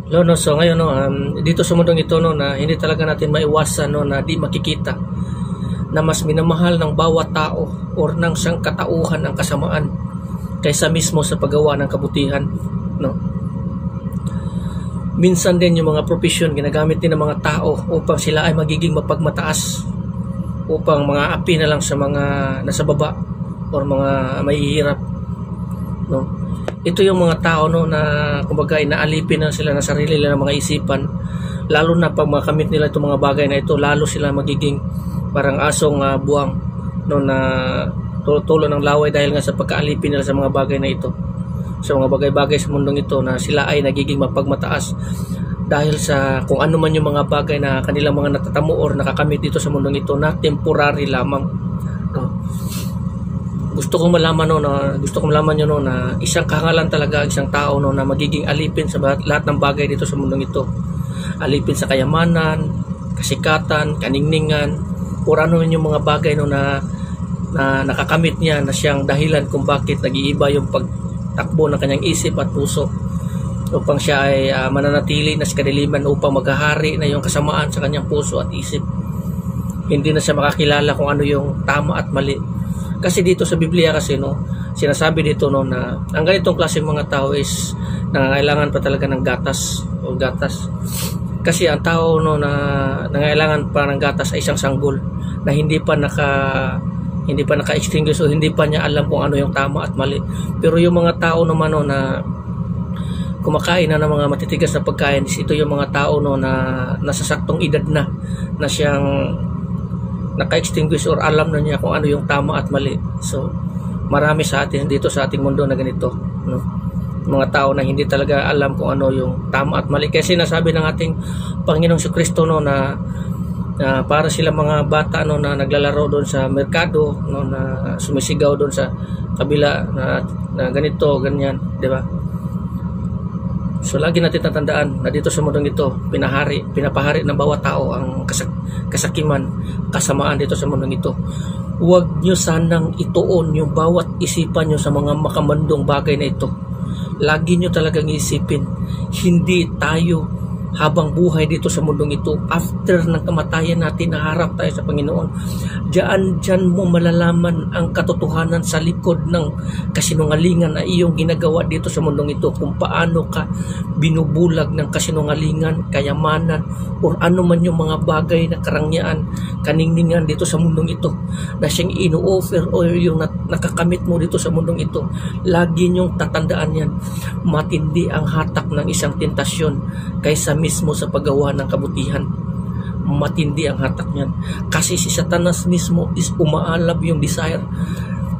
No, so ngayon dito sa mundong ito na hindi talaga natin maiwasan na di makikita na mas minamahal ng bawat tao or ng siyang katauhan ang kasamaan kaysa mismo sa paggawa ng kabutihan, no. Minsan din yung mga profesyon ginagamit din ng mga tao upang sila ay magiging mapagmataas, upang mga api na lang sa mga nasa baba or mga mahihirap, no. Ito yung mga tao na kumbaga inaalipin na sila ng sarili nila ng mga isipan, lalo na pag makamit nila itong mga bagay na ito, lalo sila magiging parang asong buwang na tulo ng laway dahil nga sa pagkaalipin nila sa mga bagay na ito, sa mga bagay-bagay sa mundong ito, na sila ay nagiging mapagmataas dahil sa kung ano man yung mga bagay na kanilang mga natatamo or nakakamit dito sa mundong ito na temporary lamang, no. Gusto kong malaman nyo na isang kahangalan talaga ang isang tao na magiging alipin sa lahat ng bagay dito sa mundong ito. Alipin sa kayamanan, kasikatan, kaningningan, o ano yung mga bagay na nakakamit niya na siyang dahilan kung bakit nag-iiba yung pagtakbo ng kanyang isip at puso, upang siya ay mananatili na sa kadiliman upang maghahari na yung kasamaan sa kanyang puso at isip. Hindi na siya makakilala kung ano yung tama at mali. Kasi dito sa Biblia kasi sinasabi dito na ang ganitong klaseng mga tao is nangangailangan pa talaga ng gatas. Kasi ang tao na nangangailangan pa ng gatas ay isang sanggol na hindi pa naka-extinguish o hindi pa niya alam kung ano yung tama at mali. Pero yung mga tao naman na kumakain na ng mga matitigas na pagkain, ito yung mga tao na nasa saktong edad na siyang naka-extinguish or alam na niya kung ano yung tama at mali. So marami sa atin dito sa ating mundo na ganito, no? Mga tao na hindi talaga alam kung ano yung tama at mali. Kasi nasabi ng ating Panginoong Jesucristo na para sila mga bata na naglalaro doon sa merkado, na sumisigaw doon sa kabila na ganito, ganyan, di ba? So lagi natin tatandaan na dito sa mundong ito, pinapahari ng bawat tao ang kasakiman, kasamaan dito sa mundong ito. Huwag nyo sanang ituon yung bawat isipan nyo sa mga makamandong bagay na ito. Lagi nyo talagang isipin, hindi tayo habang buhay dito sa mundong ito, after ng kamatayan natin, naharap tayo sa Panginoon. Diyan mo malalaman ang katotohanan sa likod ng kasinungalingan na iyong ginagawa dito sa mundong ito, kung paano ka binubulag ng kasinungalingan, kayamanan, o ano man yung mga bagay na karangyaan, kaningningan dito sa mundong ito, na siyang ino-offer o yung nakakamit mo dito sa mundong ito. Lagi niyong tatandaan yan, matindi ang hatak ng isang tentasyon kaysa mismo sa paggawa ng kabutihan. Matindi ang hatak niyan. Kasi si Satanas mismo is umaalab yung desire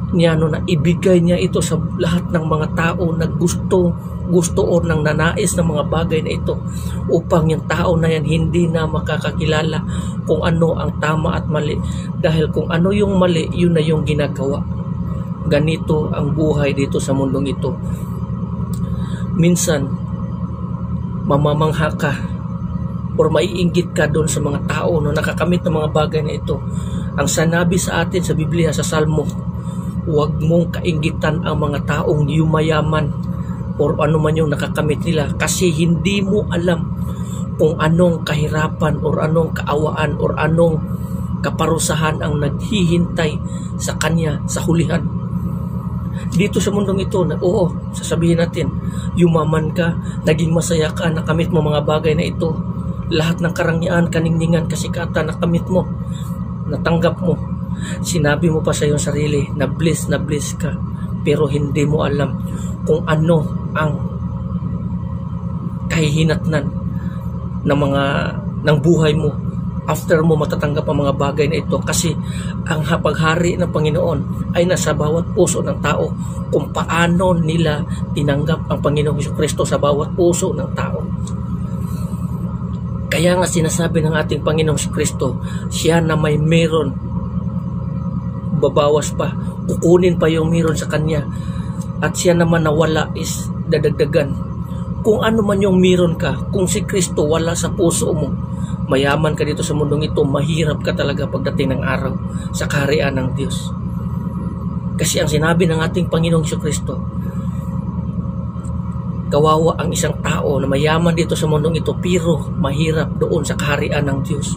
niya na ibigay niya ito sa lahat ng mga tao na gusto o nang nanais ng mga bagay na ito, upang yung tao na yan hindi na makakakilala kung ano ang tama at mali. Dahil kung ano yung mali, yun na yung ginagawa. Ganito ang buhay dito sa mundong ito. Minsan mamamangha ka or maiinggit ka doon sa mga tao na nakakamit ng mga bagay na ito. Ang sanabi sa atin sa Biblia sa Salmo, huwag mong kainggitan ang mga taong yumayaman or ano man yung nakakamit nila, kasi hindi mo alam kung anong kahirapan or anong kaawaan or anong kaparusahan ang naghihintay sa kanya sa hulihan. Dito sa mundong ito, sasabihin natin, yumaman ka, naging masaya ka, nakamit mo mga bagay na ito, lahat ng karangyaan, kaningningan, kasikatan, nakamit mo, natanggap mo. Sinabi mo pa sa iyong sarili na bliss ka, pero hindi mo alam kung ano ang kahihinatnan ng buhay mo after mo matatanggap ang mga bagay na ito. Kasi ang paghari ng Panginoon ay nasa bawat puso ng tao, kung paano nila tinanggap ang Panginoong Jesucristo sa bawat puso ng tao. Kaya nga sinasabi ng ating Panginoong Jesucristo, siya na may meron, babawas pa, kukunin pa yung meron sa kanya, at siya naman na wala is dadagdagan. Kung ano man yung meron ka, kung si Kristo wala sa puso mo, mayaman ka dito sa mundong ito, mahirap ka talaga pagdating ng araw sa kaharian ng Diyos. Kasi ang sinabi ng ating Panginoong Jesucristo, Kawawa ang isang tao na mayaman dito sa mundong ito pero mahirap doon sa kaharian ng Diyos.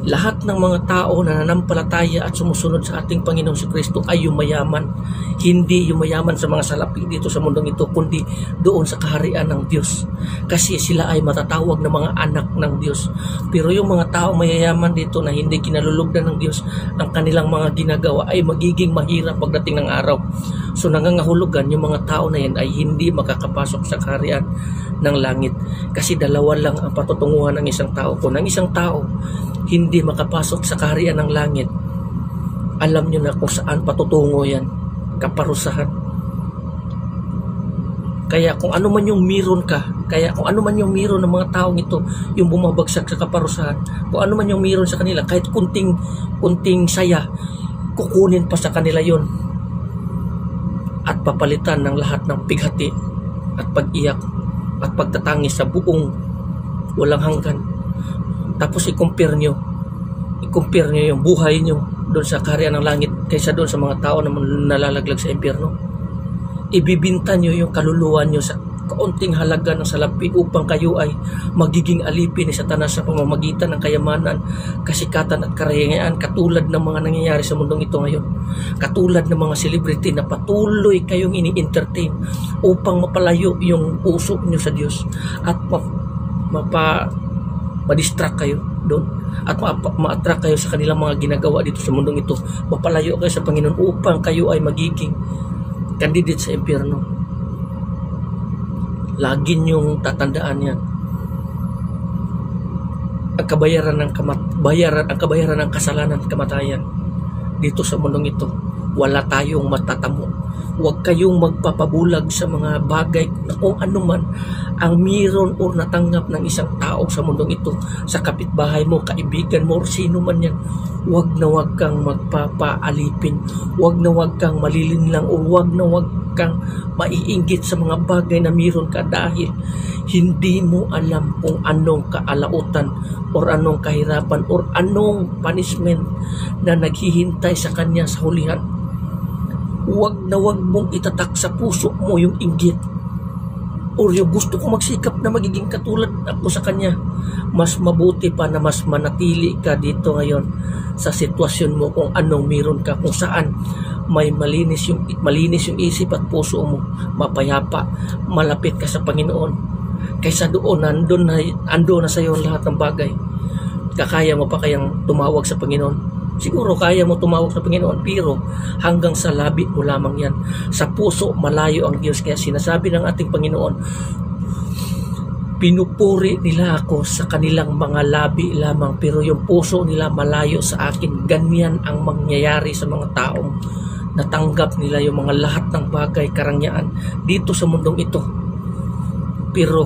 Lahat ng mga tao na nanampalataya at sumusunod sa ating Panginoon si Kristo ay yumayaman. Hindi yumayaman sa mga salapi dito sa mundong ito, kundi doon sa kaharian ng Diyos. Kasi sila ay matatawag na mga anak ng Diyos. Pero yung mga tao mayayaman dito na hindi kinalulugdan ng Diyos, ang kanilang mga ginagawa ay magiging mahirap pagdating ng araw. So nangangahulugan yung mga tao na yan ay hindi makakapasok sa kaharian ng langit. Kasi dalawa lang ang patutunguhan ng isang tao. Kung ang isang tao hindi makapasok sa kaharian ng langit, alam nyo na kung saan patutungo yan, kaparusahan. Kaya kung ano man yung meron ka, kaya kung ano man yung meron ng mga taong ito, yung bumabagsak sa kaparusahan, kung ano man yung meron sa kanila, kahit kunting saya, kukunin pa sa kanila yon at papalitan ng lahat ng pighati at pag-iyak at pagtatangis sa buong walang hanggan. Tapos i-compare nyo yung buhay nyo doon sa kaharian ng langit kaysa doon sa mga tao na nalalaglag sa impyerno. Ibibinta nyo yung kaluluwa nyo sa kaunting halaga ng salapi upang kayo ay magiging alipin ni Satanas sa pamamagitan ng kayamanan, kasikatan at karangyaan, katulad ng mga nangyayari sa mundong ito ngayon. Katulad ng mga celebrity na patuloy kayong ini-entertain upang mapalayo yung puso nyo sa Diyos at ma-distract kayo doon at ma-attract kayo sa kanilang mga ginagawa dito sa mundong ito. Mapalayo kayo sa Panginoon upang kayo ay magiging candidate sa impyerno. Lagi niyong tatandaan yan. Ang kabayaran ng kasalanan at kamatayan dito sa mundong ito, wala tayong matatamo. Huwag kayong magpapabulag sa mga bagay na kung ano man ang meron o natanggap ng isang tao sa mundong ito, sa kapitbahay mo, kaibigan mo, or sino man yan. Huwag na huwag kang magpapaalipin. Huwag na huwag kang malilinlang o huwag na huwag kang maiinggit sa mga bagay na meron ka dahil hindi mo alam kung anong kaalautan or anong kahirapan or anong punishment na naghihintay sa kanya sa hulihan. Huwag na huwag mong itatak sa puso mo yung inggit or yung gusto ko magsikap na magiging katulad ako sa kanya. Mas mabuti pa na mas manatili ka dito ngayon sa sitwasyon mo kung anong meron ka, kung saan may malinis yung isip at puso mo, mapayapa, malapit ka sa Panginoon. Kaysa doon, andun na sa iyo lahat ng bagay. Kakaya mo pa kayang tumawag sa Panginoon? Siguro kaya mo tumawag sa Panginoon, pero hanggang sa labi mo lamang yan. Sa puso, malayo ang Diyos. Kaya sinasabi ng ating Panginoon, pinupuri nila ako sa kanilang mga labi lamang, pero yung puso nila malayo sa akin. Ganyan ang mangyayari sa mga taong natanggap nila yung mga lahat ng bagay, karangyaan dito sa mundong ito, pero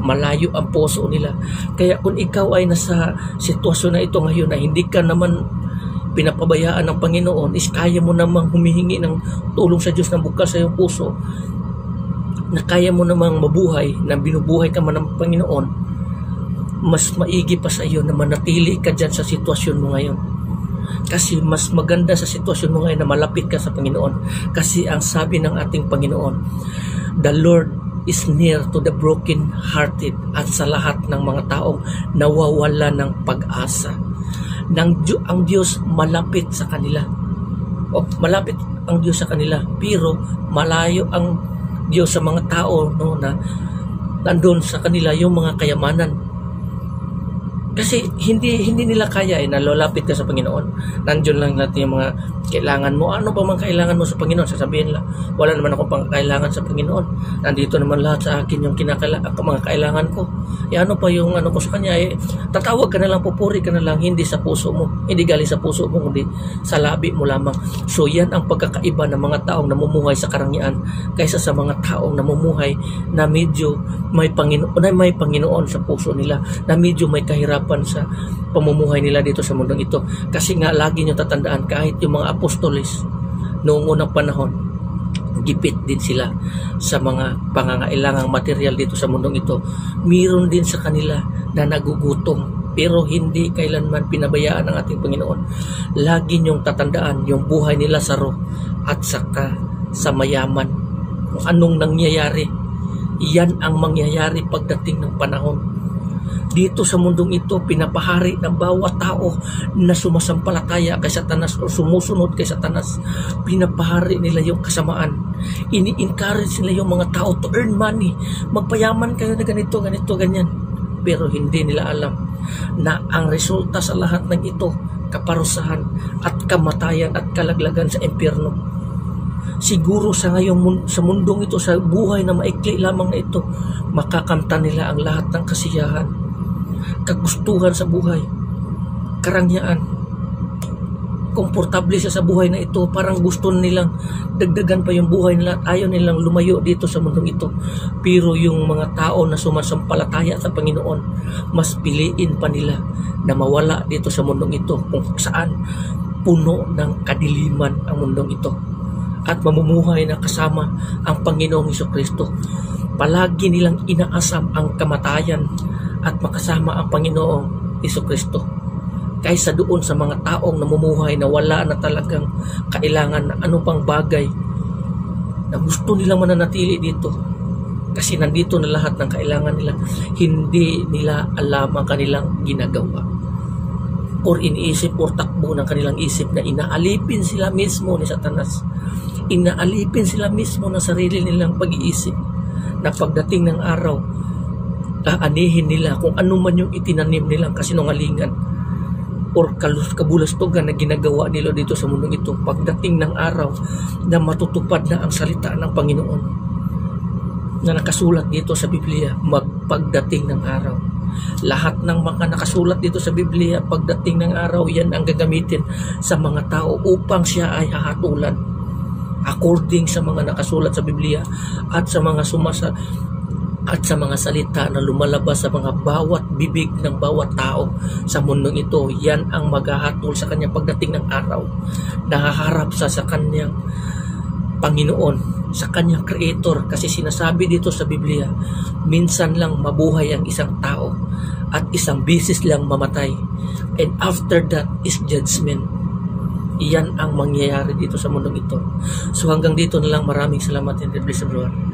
malayo ang puso nila. Kaya kung ikaw ay nasa sitwasyon na ito ngayon na hindi ka naman pinapabayaan ng Panginoon, is kaya mo namang humihingi ng tulong sa Diyos ng bukas sa iyong puso, na kaya mo namang mabuhay, na binubuhay ka man ng Panginoon, mas maigi pa sa iyo na manatili ka dyan sa sitwasyon mo ngayon. Kasi mas maganda sa sitwasyon mo ngayon na malapit ka sa Panginoon. Kasi ang sabi ng ating Panginoon, the Lord is near to the broken-hearted, at sa lahat ng mga taong nawawala ng pag-asa. Ang Diyos malapit sa kanila. Malapit ang Diyos sa kanila, pero malayo ang Diyos sa mga tao, no, na nandun sa kanila yung mga kayamanan. Kasi hindi nila kaya nalalapit ka sa Panginoon. Nandiyon lang natin yung mga kailangan mo. Ano pa man kailangan mo sa Panginoon? Sasabihin nila, wala naman akong pangkailangan sa Panginoon. Nandito naman lahat sa akin yung mga kailangan ko. Ano pa yung ano ko sa Kanya? Tatawag ka na lang, pupuri ka na lang, hindi sa puso mo. Hindi galing sa puso mo, hindi sa labi mo lamang. So yan ang pagkakaiba ng mga taong namumuhay sa karangyaan kaysa sa mga taong namumuhay na medyo may Panginoon sa puso nila, na medyo may kahirapan sa pamumuhay nila dito sa mundong ito. Kasi nga lagi nyo tatandaan, kahit yung mga apostoles noong unang panahon, gipit din sila sa mga pangangailangang material dito sa mundong ito. Meron din sa kanila na nagugutom, pero hindi kailanman pinabayaan ng ating Panginoon. Lagi nyong tatandaan yung buhay nila sa roho at saka sa mayaman. kung anong nangyayari. Yan ang mangyayari pagdating ng panahon. Dito sa mundong ito, pinapahari ng bawat tao na sumasampalataya kay Satanas o sumusunod kay Satanas. Pinapahari nila yung kasamaan. Ini-encourage nila yung mga tao to earn money. Magpayaman kayo na ganito, ganito, ganyan. Pero hindi nila alam na ang resulta sa lahat ng ito, kaparusahan at kamatayan at kalaglagan sa impyerno. Siguro sa ngayong sa mundong ito, sa buhay na maikli lamang na ito, makakamta nila ang lahat ng kasiyahan, kagustuhan sa buhay, karangyaan. Komportable siya sa buhay na ito, parang gusto nilang dagdagan pa yung buhay nila at ayaw nilang lumayo dito sa mundong ito. Pero yung mga tao na sumasampalataya sa Panginoon, mas piliin pa nila na mawala dito sa mundong ito kung saan puno ng kadiliman ang mundong ito at mamumuhay na kasama ang Panginoong Hesukristo. Palagi nilang inaasam ang kamatayan at makasama ang Panginoong Hesukristo kaysa doon sa mga taong namumuhay na wala na talagang kailangan na ano pang bagay na gusto nilang mananatili dito kasi nandito na lahat ng kailangan nila. Hindi nila alam ang kanilang ginagawa or iniisip or takbo ng kanilang isip na inaalipin sila mismo ni Satanas. Inaalipin sila mismo ng sarili nilang pag-iisip na pagdating ng araw, aanihin nila kung ano man yung itinanim nilang kasinungalingan or kabulastugan na ginagawa nila dito sa mundong ito. Pagdating ng araw na matutupad na ang salita ng Panginoon na nakasulat dito sa Biblia, magpagdating ng araw. Lahat ng mga nakasulat dito sa Biblia, pagdating ng araw, yan ang gagamitin sa mga tao upang siya ay hahatulan according sa mga nakasulat sa Biblia at sa mga salita na lumalabas sa mga bawat bibig ng bawat tao sa mundong ito. Yan ang maghahatol sa kanya pagdating ng araw. Nahaharap sa kanyang Panginoon, sa kanyang Creator, kasi sinasabi dito sa Biblia, minsan lang mabuhay ang isang tao at isang bisis lang mamatay, and after that is judgment. Iyan ang mangyayari dito sa mundong ito. So hanggang dito na lang. Maraming salamat and God bless everyone.